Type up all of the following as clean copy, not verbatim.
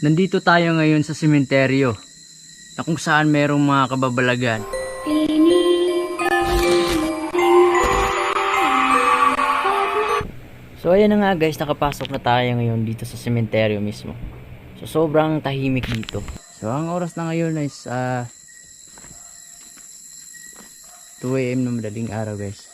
Nandito tayo ngayon sa sementeryo na kung saan merong mga kababalagan. So ayan na nga guys, nakapasok na tayo ngayon dito sa sementeryo mismo. So sobrang tahimik dito. So ang oras na ngayon is 2 AM na madaling araw guys.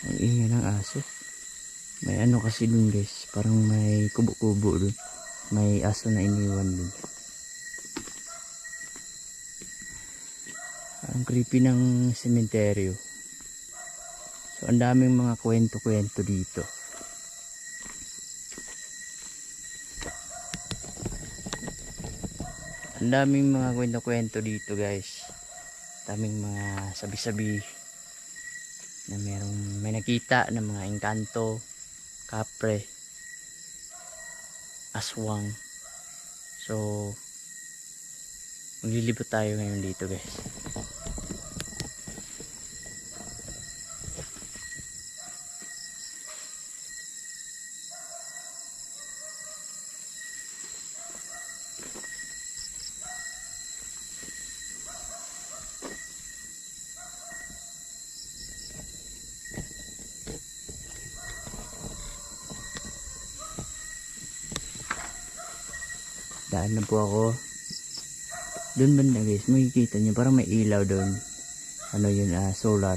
Ang ingay ng aso. May ano kasi dun guys, parang may kubo-kubo dun. May aso na iniwan dun. Ang creepy ng sementeryo. So ang daming mga kwento-kwento dito. Ang daming mga kwento-kwento dito guys. Daming mga sabi-sabi na may nakita ng mga engkanto, kapre, aswang. So maglilibot tayo ngayon dito guys. Daan na po ako. Doon banda guys, makikita nyo parang may ilaw doon. Ano yun, solar.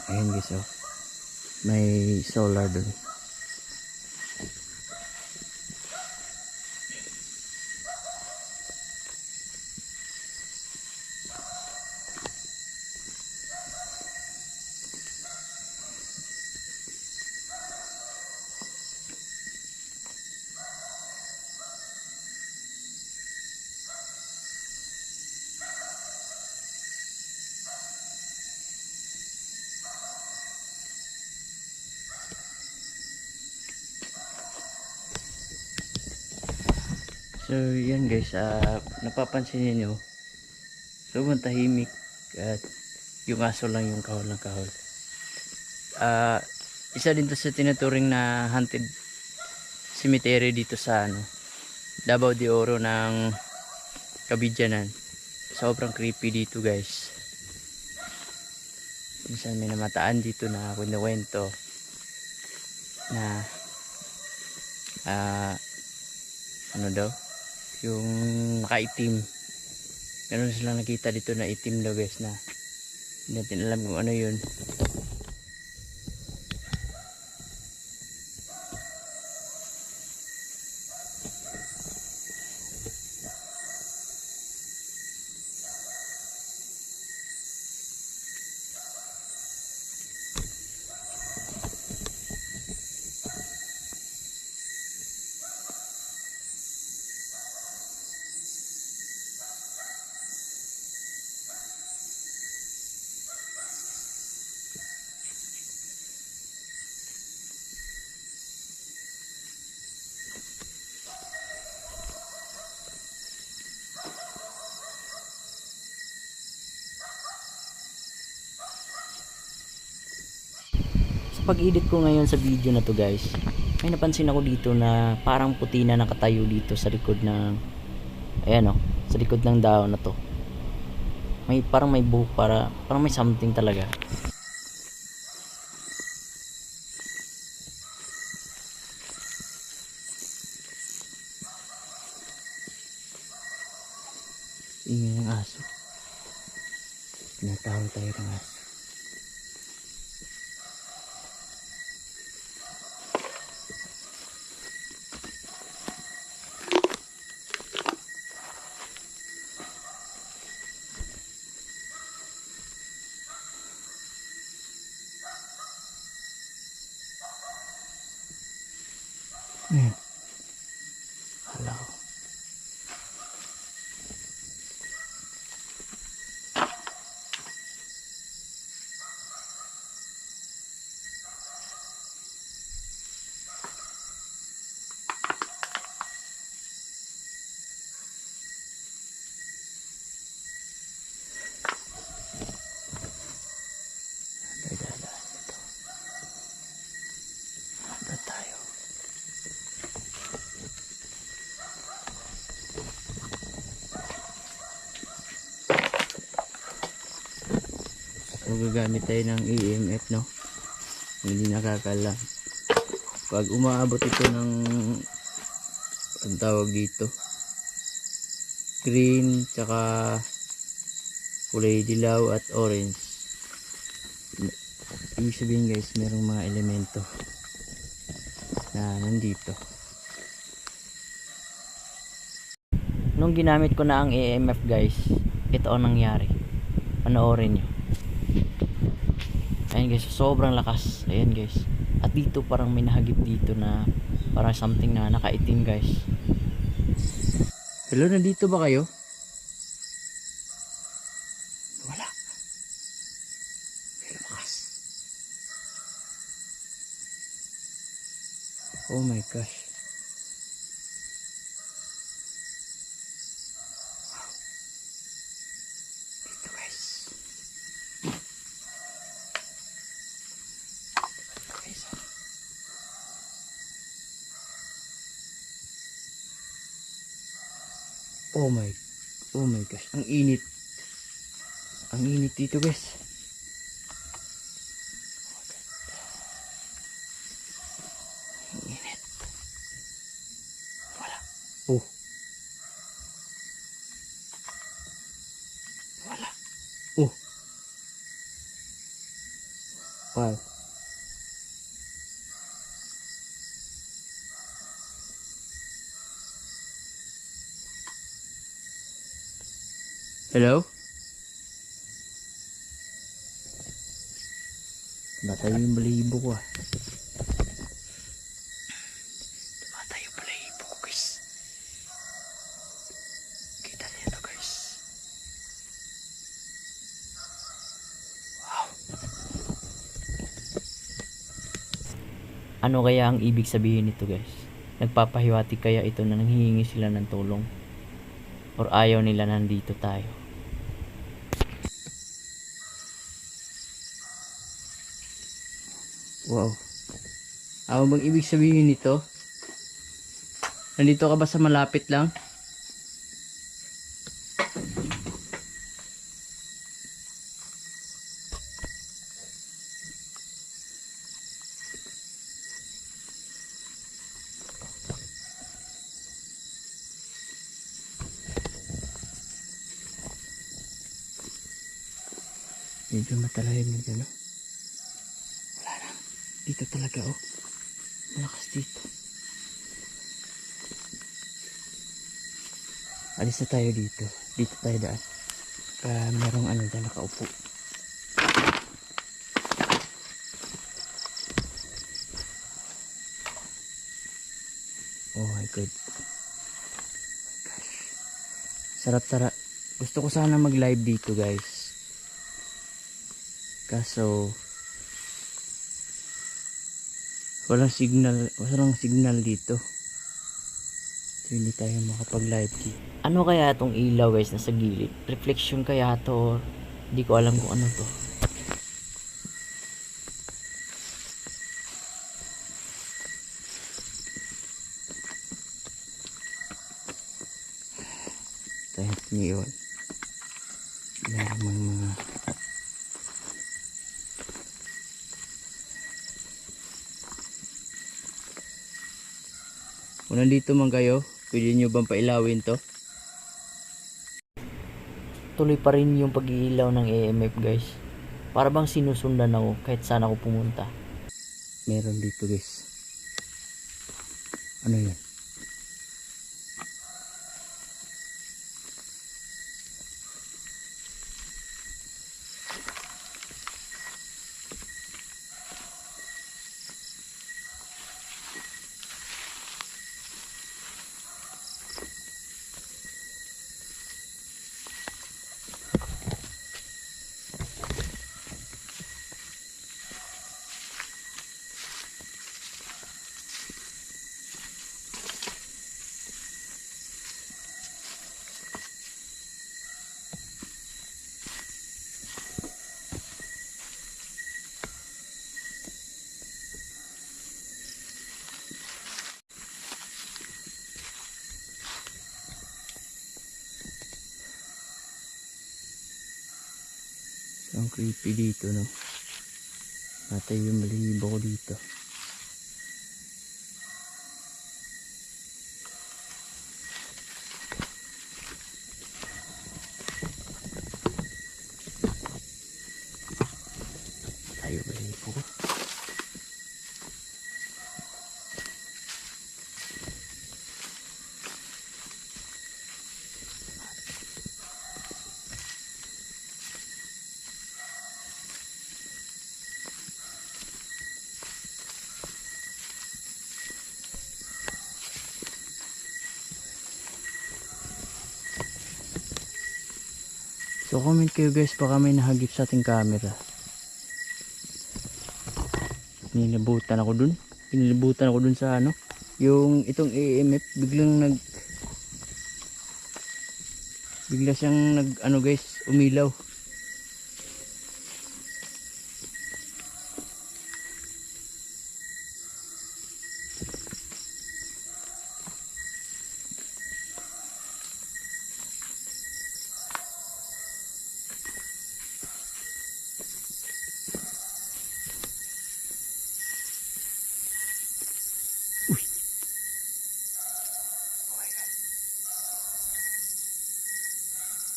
Ayan guys, oh. May solar doon. So yan guys, napapansin niyo sobrang tahimik at yung aso lang yung kahol ng kahol. Isa din to sa tinuturing na haunted cemetery dito sa Davao de Oro ng Kabidyanan. sobrang creepy dito guys. Minsan may namataan dito na kwento na ano daw, yung nakaitim. Meron silang nakita dito na itim daw guys, na hindi natin alam kung ano yun. Pag-edit ko ngayon sa video na to guys, may napansin ako dito na parang puti na nakatayo dito sa likod ng, ayan o, sa likod ng dahon na to. May parang may buhok, parang may something talaga. Ingay ng aso. Tinatawag tayo ng aso. Hala ko. So gagamit tayo ng EMF, no? Hindi nakakalam. Pag umaabot ito ng, ang tawag dito, green tsaka kulay dilaw at orange, ibig sabihin guys, merong mga elemento na nandito. Nung ginamit ko na ang EMF guys, ito ang nangyari. Panoorin nyo. Ayan guys, sobrang lakas. Ayan guys. At dito parang may nahagip dito na parang something na nakaitim guys. Hello, nandito ba kayo? Wala. Pero lakas. Oh my gosh. Oh my gosh, ang init. Ang init dito guys. Ang init. Wala. Oh. Wala. Oh. Wow. Hello? Tumatayo yung balahibo ko ah. Tumatayo yung balahibo ko guys. Kita niyo ito guys. Wow. Ano kaya ang ibig sabihin nito guys? Nagpapahiwatig kaya ito na nanghihingi sila ng tulong? Or ayaw nila nandito tayo? Wow. Ano bang ibig sabihin nito? Nandito ka ba sa malapit lang? Medyo matalahim na dyan, oh. Wala na. Dito talaga, oh. Malakas dito. Alis na tayo dito. Dito tayo daan. Merong ano dyan nakaupo. Oh my god. Gosh. Sarap-sarap. Gusto ko sana mag-live dito, guys. Kaso walang signal dito. So, hindi tayo makapag-live dito. Ano kaya itong ilaw, guys, nasa gilid? Reflection kaya to? Hindi ko alam kung ano to. Tayo ngayon. Meron mga kung nandito man kayo, pwede nyo bang pailawin to? Tuloy pa rin yung pag-iilaw ng EMF, guys. Para bang sinusundan ako kahit saan ako pumunta. Meron dito, guys. Ano yan? Ang creepy dito, no? Natay yung malibo ko dito. Tayo malibo ko. So comment kayo, guys, baka may nahagip sa ating camera. Pinilabutan ako dun sa ano, yung itong EMF bigla siyang ano, guys, umilaw.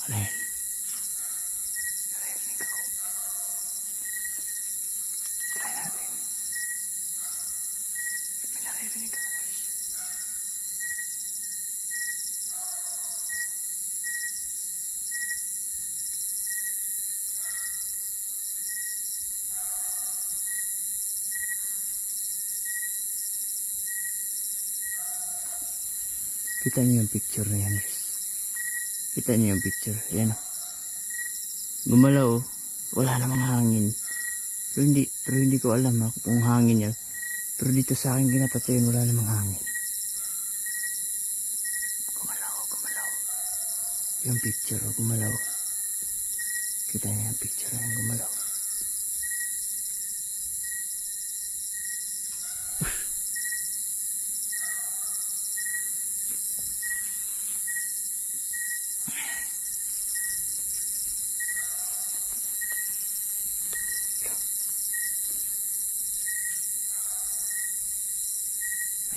Ano yan? Narinig ako. Try natin. May narinig ako, guys. Kita niyo yung picture na yan, guys. Kita niyo yung picture. Ayan, oh. Gumalaw, oh. Wala namang hangin. Pero hindi ko alam, ha, kung hangin yan. Pero dito sa akin ginapatayon, wala namang hangin. Gumalaw. Yung picture, oh, gumalaw. Kita niyo yung picture na yung gumalaw.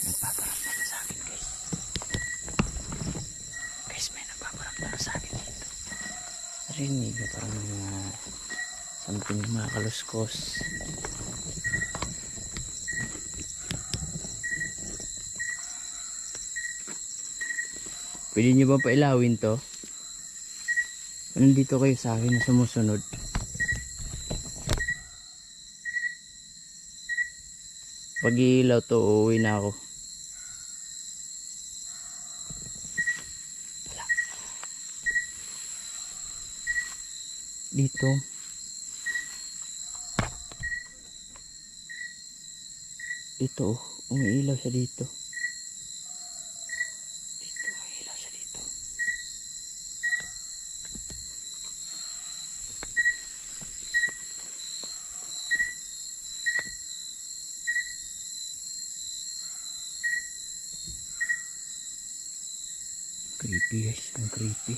Nagpaparamdam na sa akin, guys. Guys, may nagpaparamdam na sa akin dito. Narinig na parang mga Something mga kaluskos. Pwede nyo ba pailawin to? Nandito kayo sa akin na sumusunod. Pag ilaw to, uuwi na ako. Wala. Dito. Dito, umiilaw siya dito. Dito, umiilaw siya dito. Creepy guys, ang creepy.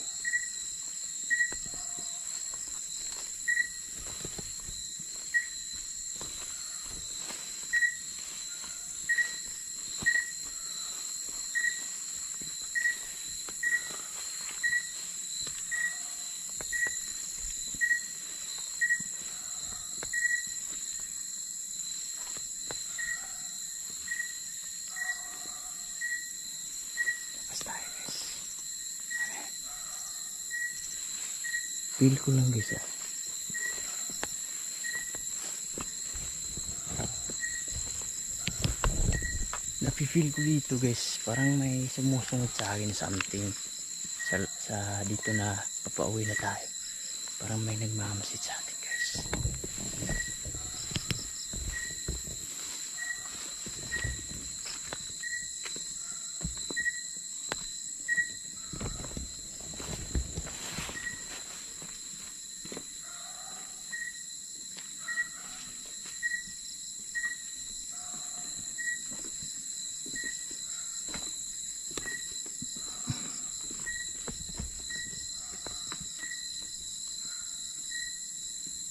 Basta guys. Feel ko lang guys Napi-feel ko dito guys, parang may sumusunod sa akin something sa dito na papauwi na tayo. Parang may nagmamasid sa atin guys.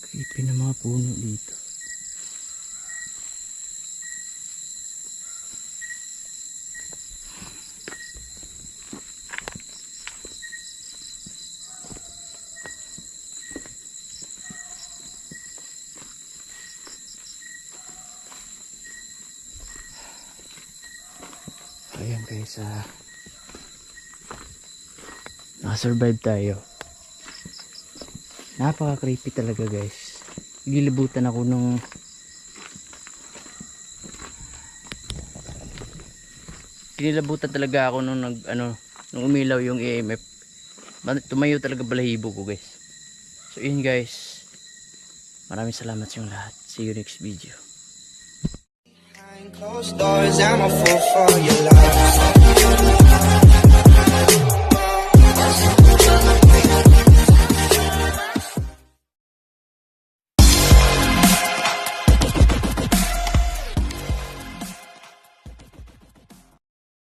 Creepy na mga puno dito. Ayan guys, nakasurvive tayo. Napaka creepy talaga guys. Gilibutan ako nung kinilabutan talaga ako nung nung umilaw yung EMF. Tumayo talaga balahibo ko guys. So yun guys, maraming salamat sa inyong lahat. See you next video. Closed doors, I'm a fool for your love.